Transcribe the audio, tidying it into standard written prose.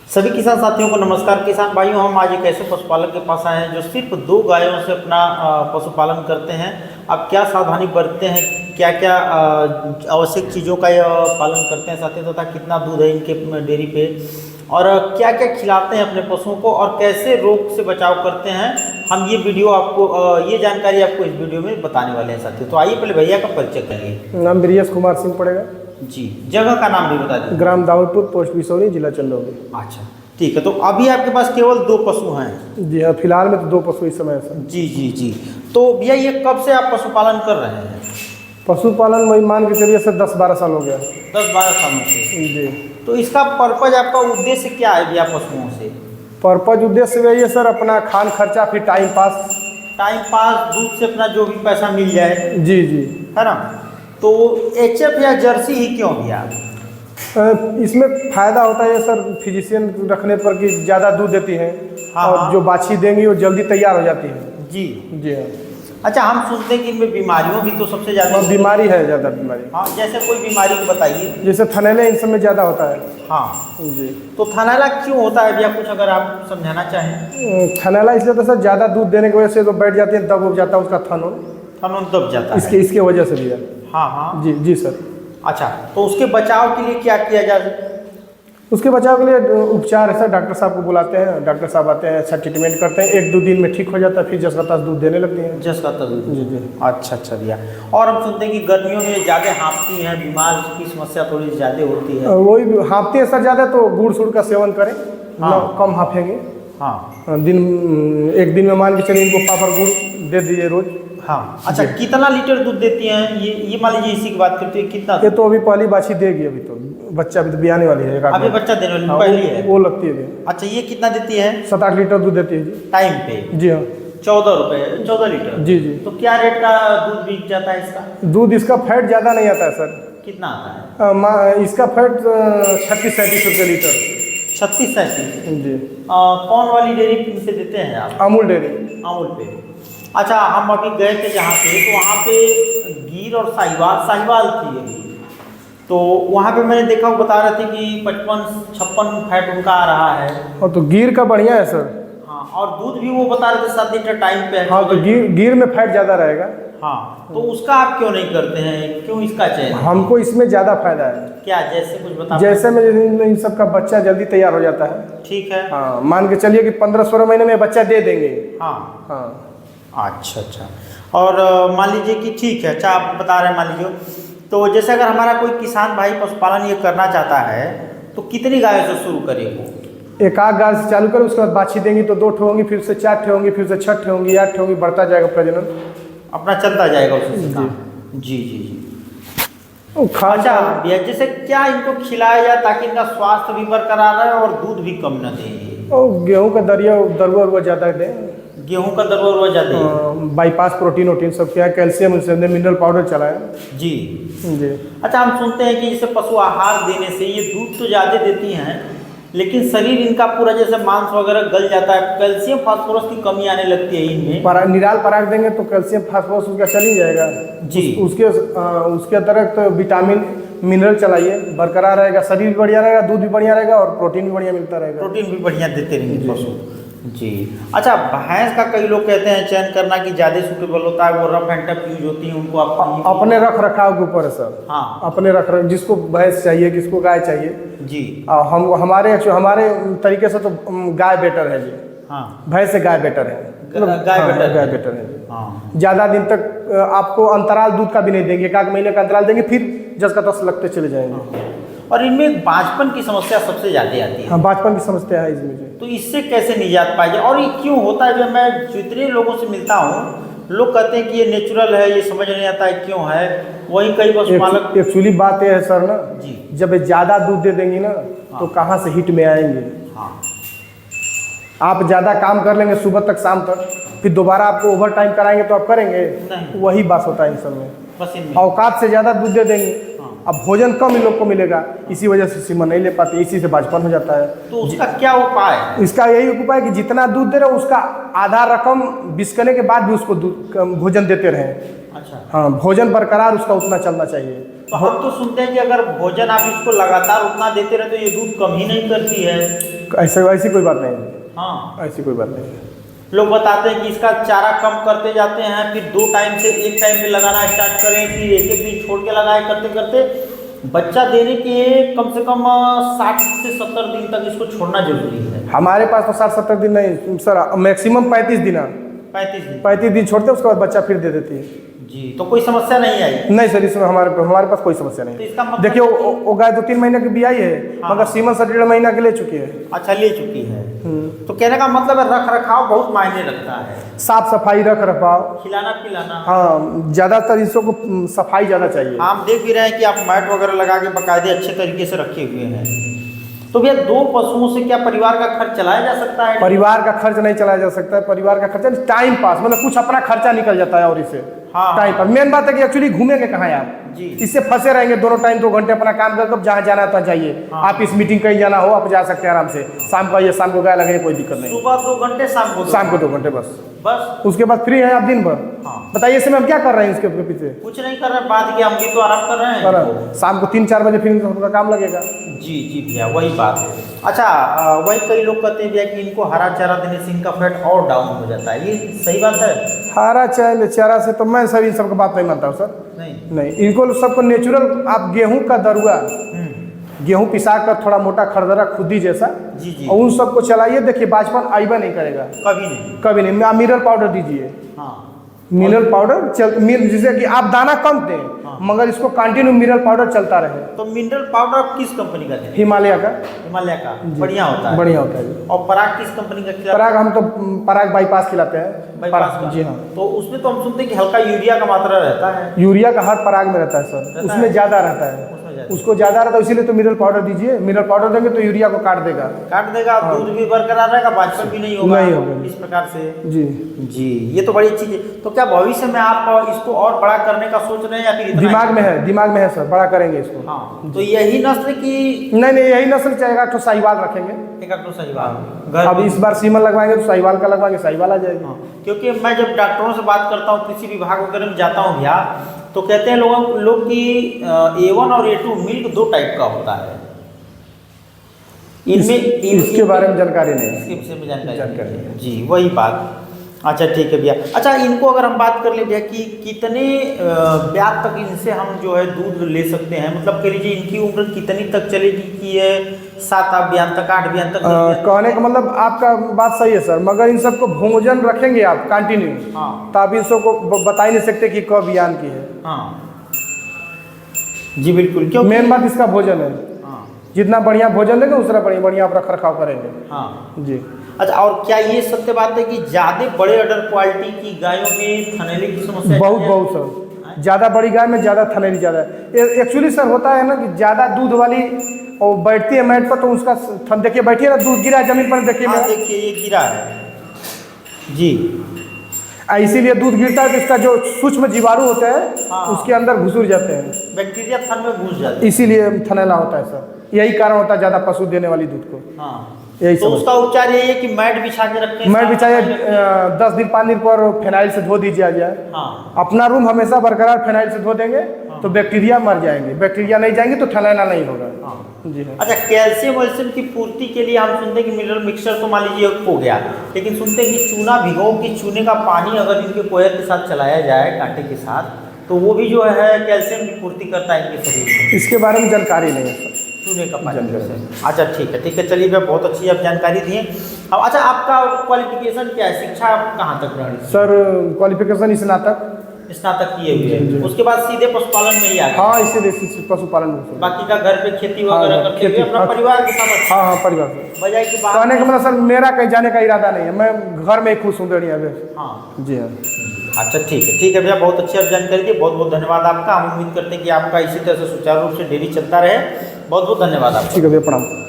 सभी किसान साथियों को नमस्कार। किसान भाइयों, हम आज एक ऐसे पशुपालक के पास आए हैं जो सिर्फ 2 गायों से अपना पशुपालन करते हैं। अब क्या सावधानी बरतते हैं, क्या क्या आवश्यक चीज़ों का पालन करते हैं साथियों, तथा कितना दूध है इनके डेयरी पे, और क्या क्या खिलाते हैं अपने पशुओं को, और कैसे रोग से बचाव करते हैं, हम ये वीडियो आपको ये जानकारी आपको इस वीडियो में बताने वाले हैं साथियों। तो आइए पहले भैया का परिचय करिए। नाम ब्रिजेश कुमार सिंह पड़ेगा जी, जगह का नाम भी बता दीजिए। ग्राम दाऊदपुर, पोस्ट बिसौरी, जिला चंदौली। अच्छा ठीक है। तो अभी आपके पास केवल 2 पशु हैं? जी हाँ, फिलहाल में तो 2 पशु इस समय है सर। जी जी जी। तो भैया ये कब से आप पशुपालन कर रहे हैं? पशुपालन वही मान के चलिए सर 10-12 साल हो गया। 10-12 सालों से? जी। तो इसका पर्पज, आपका उद्देश्य क्या है भैया पशुओं से? पर्पज उद्देश्य वही है सर, अपना खान खर्चा, फिर टाइम पास। टाइम पास, दूध से अपना जो भी पैसा मिल जाए। जी जी, है ना। तो एचएफ या जर्सी ही क्यों भैया? इसमें फ़ायदा होता है सर फिजिशियन रखने पर कि ज़्यादा दूध देती हैं। हाँ, और जो बाछी देंगी वो जल्दी तैयार हो जाती है। जी जी हाँ। अच्छा, हम सुनते हैं कि इनमें बीमारियों भी तो सबसे ज़्यादा बीमारी है, ज़्यादा बीमारी। हाँ, जैसे कोई बीमारी को बताइए। जैसे थनैला इन सब में ज़्यादा होता है। हाँ जी। तो थनैला क्यों होता है भैया, कुछ अगर आप समझाना चाहें? थनैला इसलिए तो सर ज़्यादा दूध देने की वजह से तो बैठ जाती है, दब उब जाता है उसका थन दब जाता है। इसके वजह से भी है। हाँ हाँ जी जी सर। अच्छा, तो उसके बचाव के लिए क्या किया जाए? उसके बचाव के लिए उपचार है सर, डॉक्टर साहब को बुलाते हैं, डॉक्टर साहब आते हैं, अच्छा ट्रीटमेंट करते हैं, 1-2 दिन में ठीक हो जाता है, फिर जस का तस दूध देने लगती हैं। जस का तस दूध? जी जी। अच्छा भैया। और हम सुनते हैं कि गर्मियों में ज़्यादा हाँफती हैं, बीमार की समस्या थोड़ी ज़्यादा होती है। वही हाँफती है सर ज़्यादा, तो गुड़ सुड़ का सेवन करें। हाँ। कम हाँफेंगे। हाँ, एक दिन में मान के चलिए इनको पापड़ गुड़ दे दीजिए रोज। हाँ। अच्छा, कितना लीटर दूध देती हैं ये मान लीजिए, इसी की बात करते हैं, कितना? ये तो अभी पहली बाछी देगी, अभी तो बच्चा भी तो ब्याने वाली है। अभी बच्चा देने वाली पहली है? वो लगती है। अच्छा, ये कितना देती है? 7-8 लीटर दूध देती है जी। टाइम पे? जी हाँ। 14 लीटर? जी जी। तो क्या रेट का दूध बिक जाता है इसका? दूध इसका फैट ज़्यादा नहीं आता है सर। कितना आता है? इसका फैट 36-37 रुपये लीटर। 36-37? जी। कौन वाली डेयरी से देते हैं आप? अमूल डेयरी। अमूल पे। अच्छा, हम अभी गए थे जहाँ पे, तो वहाँ पे गीर और साहिवाल थी अभी, तो वहाँ पे मैंने देखा, वो बता रहे थे कि 55-56 फैट उनका आ रहा है। और तो गीर का बढ़िया है सर। हाँ, और दूध भी वो बता रहे थे 7 लीटर टाइम पे है। हाँ, तो गीर में फैट ज़्यादा रहेगा। हाँ, तो उसका आप क्यों नहीं करते हैं, क्यों इसका चयन? हमको इसमें ज़्यादा फायदा है। क्या, जैसे कुछ बता? जैसे में इन सब का बच्चा जल्दी तैयार हो जाता है। ठीक है। हाँ, मान के चलिए कि 15-16 महीने में बच्चा दे देंगे। हाँ हाँ। अच्छा। और मान लीजिए कि ठीक है, अच्छा आप बता रहे हैं, मान लीजिए तो जैसे अगर हमारा कोई किसान भाई पशुपालन ये करना चाहता है, तो कितनी गायों से शुरू करे वो? 1 गाय से चालू करें, उसके बाद बाछी देंगी तो 2 होंगी, फिर से 4 होंगी, फिर से 6 होंगी, 8 होंगी, बढ़ता जाएगा प्रजनन, अपना चलता जाएगा उसी से काम। जी जी जी। अच्छा भैया, जैसे क्या इनको खिलाया जाए ताकि इनका स्वास्थ्य भी बरकरार रहे और दूध भी कम न दे? और गेहूँ का दरुआ ज़्यादा दें। गेहूं का दरुआ ज़्यादा? बाईपास प्रोटीन सब क्या, कैल्शियम मिनरल पाउडर चलाएं। जी जी। अच्छा, हम सुनते हैं कि जैसे पशु आहार देने से ये दूध तो ज़्यादा देती हैं, लेकिन शरीर इनका पूरा जैसे मांस वगैरह गल जाता है, कैल्शियम फास्फोरस की कमी आने लगती है इनमें। निराल पराग देंगे तो कैल्शियम फास्फोरस उसका चल ही जाएगा जी। उसके अतिरिक्त विटामिन मिनरल चलाइए, बरकरार रहेगा, शरीर भी बढ़िया रहेगा, दूध भी बढ़िया रहेगा, और प्रोटीन भी बढ़िया मिलता रहेगा। प्रोटीन भी बढ़िया देते रहेंगे पशु। जी। अच्छा, भैंस का कई लोग कहते हैं चयन करना कि ज़्यादा सूटेबल होता है, वो रफ एंड टफ यूज होती है, उनको अपने रख रखाव के ऊपर है सर। हाँ, अपने जिसको भैंस चाहिए, किसको गाय चाहिए जी। हमारे तरीके से तो गाय बेटर है जी। हाँ, भैंस से गाय बेटर है। गाय बेटर है। हाँ, ज़्यादा दिन तक आपको अंतराल दूध का भी नहीं देंगे, 1 महीने का अंतराल देंगे, फिर जस का तस लगते चले जाएंगे। हाँ। और इनमें बांझपन की समस्या सबसे ज़्यादा आती है। हाँ, बांझपन की समस्या है इसमें। तो इससे कैसे निजात पाई जाए, और ये क्यों होता है? जब मैं जितने लोगों से मिलता हूँ, लोग कहते हैं कि ये नेचुरल है, ये समझ नहीं आता है क्यों है। वहीं कई पशुपालक एक्चुअली बात यह है सर ना जी, जब ज़्यादा दूध दे देंगी ना, तो कहाँ से हिट में आएंगे। हाँ, आप ज़्यादा काम कर लेंगे सुबह तक शाम तक, फिर दोबारा आपको ओवर टाइम कराएंगे तो आप करेंगे नहीं। वही बात होता है इन सब में, बस इनमें औकात से ज़्यादा दूध दे देंगे। अब भोजन कम इन लोग को मिलेगा, इसी वजह से सीमा नहीं ले पाते, इसी से बांझपन हो जाता है। तो उसका क्या उपाय है? इसका यही उपाय कि जितना दूध दे रहे हो उसका आधा रकम बिस्कने के बाद भी उसको भोजन देते रहें। अच्छा। हाँ, भोजन बरकरार उसका उतना चलना चाहिए। तो हम तो सुनते हैं कि अगर भोजन आप इसको लगातार उतना देते रहे तो ये दूध कम ही नहीं करती है। ऐसी कोई बात नहीं है। हाँ, ऐसी कोई बात नहीं है। लोग बताते हैं कि इसका चारा कम करते जाते हैं, फिर 2 टाइम से 1 टाइम पे लगाना स्टार्ट करें, फिर एक दिन छोड़ के लगाए, करते करते बच्चा देने के कम से कम 60 से 70 दिन तक इसको छोड़ना जरूरी है। हमारे पास तो 60-70 दिन नहीं सर, मैक्सिमम 35 दिन। 35 दिन छोड़ते हैं, उसके बाद बच्चा फिर दे देती है जी। तो कोई समस्या नहीं आई? नहीं सर, इसमें हमारे पास कोई समस्या नहीं तो है। इसका मतलब देखिए वो गाय 2-3 महीने की बियाई है, हाँ, मगर सीमन से 1.5 महीना के ले चुकी है। अच्छा, ले चुकी है। तो कहने का मतलब है रख रखाव बहुत मायने रखता है, साफ सफाई, रख रखाव, खिलाना पिलाना। हाँ, ज़्यादातर इसको सफाई ज़्यादा चाहिए। हम देख भी रहे हैं कि आप मैट वगैरह लगा के बाकायदे अच्छे तरीके से रखे हुए हैं। तो भैया 2 पशुओं से क्या परिवार का खर्च चलाया जा सकता है? परिवार का खर्च नहीं चलाया जा सकता है। परिवार का खर्चा टाइम पास, मतलब कुछ अपना खर्चा निकल जाता है। और इससे हाँ, टाइम पास मेन बात है कि एक्चुअली घूमेंगे कहाँ है आप जी। इससे फंसे रहेंगे दोनों टाइम 2 घंटे अपना काम करके जहाँ जाना था जाइए। हाँ, आप इस मीटिंग कहीं जाना हो आप जा सकते हैं आराम से, शाम को आइए, शाम को गाय लगेगी, कोई दिक्कत नहीं। सुबह 2 घंटे, शाम को 2 घंटे बस। उसके बाद फ्री है आप दिन भर। हाँ। बताइए इसमें हम क्या कर रहे हैं? इसके पीछे कुछ नहीं कर रहे, बाद की हम भी तो आराम कर रहे हैं। शाम को 3-4 बजे फिर उनका काम लगेगा। जी जी भैया, वही बात है। अच्छा, वही कई लोग कहते हैं भैया कि इनको हरा चारा देने से इनका फैट और डाउन हो जाता है, ये सही बात है? हरा चारा से तो मैं सर इन सबका बात नहीं मानता हूँ सर। नहीं, इनको सबको नेचुरल आप गेहूं का दरुआ, गेहूं पिसा कर थोड़ा मोटा खरदरा खुदी जैसा जी जी, और उन सबको चलाइए, देखिए बाजपन आइबा नहीं करेगा कभी नहीं। मिनरल पाउडर दीजिए। हाँ, मिनरल पाउडर जैसे कि आप दाना कम दें, हाँ, मगर इसको कंटिन्यू मिनरल पाउडर चलता रहे। तो मिनरल पाउडर किस कंपनी का दें? हिमालय का बढ़िया होता है। बढ़िया होता है। और पराग किस कंपनी का खिलाते? पराग हम तो पराग बाईपास खिलाते हैं। बाईपास का? जी हाँ। तो उसमें तो हम सुनते हैं कि हल्का यूरिया का मात्रा रहता है। यूरिया का हर पराग में रहता है सर, उसमें ज़्यादा रहता है, उसको ज़्यादा रहता है, इसीलिए तो मिनरल पाउडर दीजिए। मिनरल पाउडर देंगे तो यूरिया को काट देगा। हाँ। दूध भी बरकरार रहेगा, बाजपन भी नहीं होगा इस प्रकार से। जी जी, ये तो बड़ी चीज़ है। तो क्या भविष्य में आप इसको और बड़ा करने का सोच रहे हैं या फिर दिमाग में है सर, बड़ा करेंगे इसको? हाँ, तो यही नस्ल की नहीं, यही नस्ल चाहेगा तो साहिवाल रखेंगे। साहिवाल। अब इस बार सीमन लगवाएंगे तो साहिवाल का लगवाएंगे, साहिवाल आ जाएगी। हाँ, क्योंकि मैं जब डॉक्टरों से बात करता हूँ, कृषि विभाग वगैरह में जाता हूँ भैया, तो कहते हैं लोग कि A1 और A2 मिल्क 2 टाइप का होता है। इनमें इसके बारे में जानकारी नहीं, इसके विषय में जानकारी नहीं। जी, वही बात। अच्छा ठीक है भैया। अच्छा, इनको अगर हम बात कर ले भैया कि कितने ब्याज तक इनसे हम जो है दूध ले सकते हैं, मतलब कह लीजिए इनकी उम्र कितनी तक चलेगी कि ये 7 बयान तक 8 बयान तक? कहने का मतलब आपका बात सही है सर, मगर इन सबको भोजन रखेंगे आप कंटिन्यू, हाँ, तो आप इन सबको बता ही नहीं सकते कि कब बयान की है। हाँ जी बिल्कुल, क्यों? मेन बात इसका भोजन है। हाँ, जितना बढ़िया भोजन देंगे उतना बढ़िया आप रख रखाव करेंगे। हाँ जी। अच्छा, और क्या ये सत्य बात है कि ज़्यादा बड़े अडर क्वालिटी की गायों में थनैली की समस्या? बहुत सर, ज़्यादा बड़ी गाय में ज़्यादा थनैली ज़्यादा है। एक्चुअली सर होता है ना कि ज़्यादा दूध वाली और बैठती है मैट पर, तो उसका देखिए बैठिए ना, दूध गिरा जमीन पर, देखिए। हाँ, देखिए ये गिरा है जी। इसीलिए दूध गिरता है तो इसका जो सूक्ष्म जीवाणु होते हैं, हाँ, उसके अंदर घुसूर जाते हैं, बैक्टीरिया थन में घुस जाते हैं, इसीलिए थनैला होता है सर। यही कारण होता है ज़्यादा पशु देने वाली दूध को। हाँ, यही तो उसका उपचार यही है कि मैट बिछा के रखते हैं। मैट बिछाइए, 10 दिन 5 दिन पर फिनाइल से धो दीजिए जाए। हाँ, अपना रूम हमेशा बरकरार फिनाइल से धो देंगे, हाँ, तो बैक्टीरिया मर जाएंगे। बैक्टीरिया नहीं जाएंगे तो थनैला नहीं होगा। हाँ जी। अच्छा, कैल्शियम की पूर्ति के लिए हम सुनते हैं कि मिनरल मिक्सचर तो मान लीजिए हो गया, लेकिन सुनते हैं कि चूना भिगो के चूने का पानी अगर इनके कोयर के साथ चलाया जाए कांटे के साथ, तो वो भी जो है कैल्शियम की पूर्ति करता है इनके शरीर में। इसके बारे में जानकारी नहीं है सर, चूने का पानी से। अच्छा ठीक है, चलिए भैया, बहुत अच्छी आप जानकारी दिए। अब अच्छा, आपका क्वालिफिकेशन क्या है, शिक्षा कहाँ तक रही? सर क्वालिफिकेशन स्नातक किए हुए, उसके बाद सीधे पशुपालन में ही आ गए? हाँ, इसीलिए पशुपालन में। बाकी का घर पे खेती वगैरह करते हुए अपना परिवार के साथ? हाँ, परिवार से। बजाय की बात कहने का मतलब सर, मेरा कहीं जाने का इरादा नहीं है, मैं घर में ही खुश हूँ बढ़िया। हाँ जी हाँ। अच्छा ठीक है भैया, बहुत अच्छी आप जानकारी दी, बहुत बहुत धन्यवाद आपका। हम उम्मीद करते हैं कि आपका इसी तरह से सुचारू रूप से डेली चलता रहे। बहुत बहुत धन्यवाद आपका। ठीक है भैया, प्रणाम।